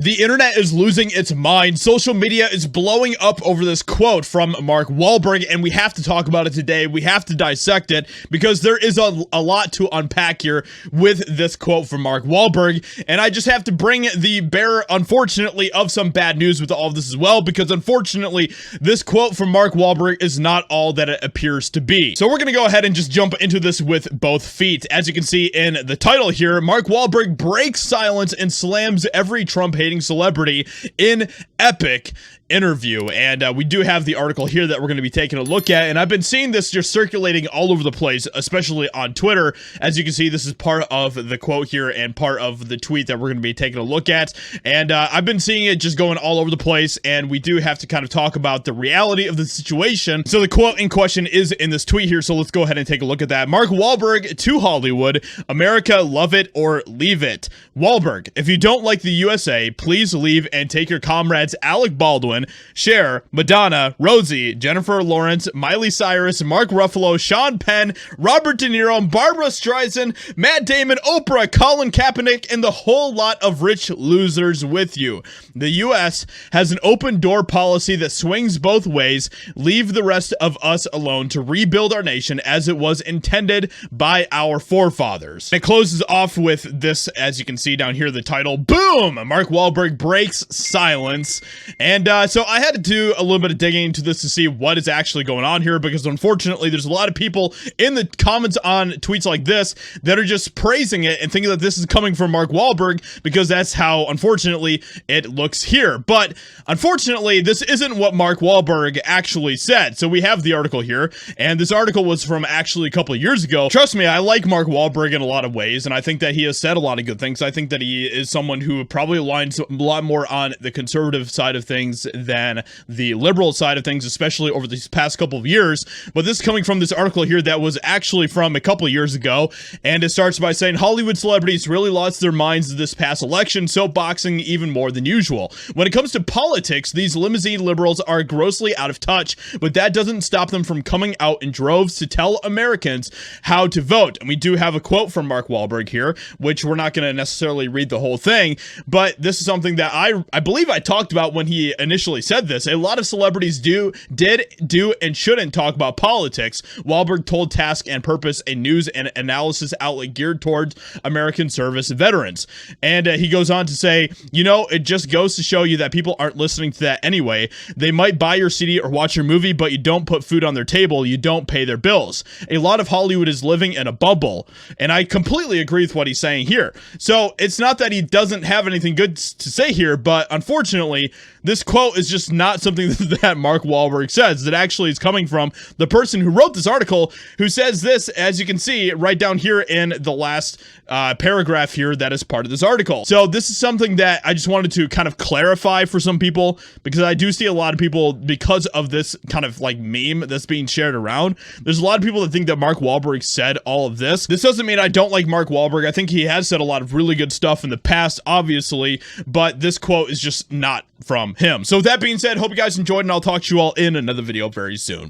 The internet is losing its mind. Social media is blowing up over this quote from Mark Wahlberg, and we have to talk about it today. We have to dissect it because there is a lot to unpack here with this quote from Mark Wahlberg, and I just have to bring the bearer, unfortunately, of some bad news with all of this as well, because unfortunately, this quote from Mark Wahlberg is not all that it appears to be. So we're going to go ahead and just jump into this with both feet. As you can see in the title here, Mark Wahlberg breaks silence and slams every Trump-hating celebrity in epic interview. And we do have the article here that we're going to be taking a look at, and I've been seeing this just circulating all over the place, especially on Twitter. As you can see, this is part of the quote here and part of the tweet that we're going to be taking a look at, and I've been seeing it just going all over the place, and we do have to kind of talk about the reality of the situation. So the quote in question is in this tweet here, so let's go ahead and take a look at that. Mark Wahlberg to Hollywood: America, love it or leave it. Wahlberg: if you don't like the USA, please leave and take your comrades Alec Baldwin, Cher, Madonna, Rosie, Jennifer Lawrence, Miley Cyrus, Mark Ruffalo, Sean Penn, Robert De Niro, Barbara Streisand, Matt Damon, Oprah, Colin Kaepernick, and the whole lot of rich losers with you. The U.S. has an open door policy that swings both ways. Leave the rest of us alone to rebuild our nation as it was intended by our forefathers. It closes off with this, as you can see down here, the title, boom! Mark Wahlberg breaks silence. And so I had to do a little bit of digging into this to see what is actually going on here, because unfortunately there's a lot of people in the comments on tweets like this that are just praising it and thinking that this is coming from Mark Wahlberg, because that's how, unfortunately, it looks here. But unfortunately, this isn't what Mark Wahlberg actually said. So we have the article here, and this article was from actually a couple of years ago. Trust me, I like Mark Wahlberg in a lot of ways, and I think that he has said a lot of good things. I think that he is someone who probably aligns a lot more on the conservative side of things than the liberal side of things, especially over these past couple of years. But this is coming from this article here that was actually from a couple of years ago, and it starts by saying Hollywood celebrities really lost their minds this past election, soapboxing even more than usual. When it comes to politics, these limousine liberals are grossly out of touch, but that doesn't stop them from coming out in droves to tell Americans how to vote. And we do have a quote from Mark Wahlberg here, which we're not going to necessarily read the whole thing, but this is something that I believe I talked about when he initially said this. A lot of celebrities did, and shouldn't talk about politics. Wahlberg told Task and Purpose, a news and analysis outlet geared towards American service veterans. And he goes on to say, you know, it just goes to show you that people aren't listening to that anyway. They might buy your CD or watch your movie, but you don't put food on their table. You don't pay their bills. A lot of Hollywood is living in a bubble. And I completely agree with what he's saying here. So it's not that he doesn't have anything good to say here, but unfortunately, this quote is just not something that Mark Wahlberg says. That actually is coming from the person who wrote this article, who says this, as you can see right down here in the last paragraph here that is part of this article. So this is something that I just wanted to kind of clarify for some people, because I do see a lot of people, because of this kind of like meme that's being shared around, there's a lot of people that think that Mark Wahlberg said all of this. This doesn't mean I don't like Mark Wahlberg. I think he has said a lot of really good stuff in the past, obviously, but this quote is just not from him. So with that being said, hope you guys enjoyed, and I'll talk to you all in another video very soon.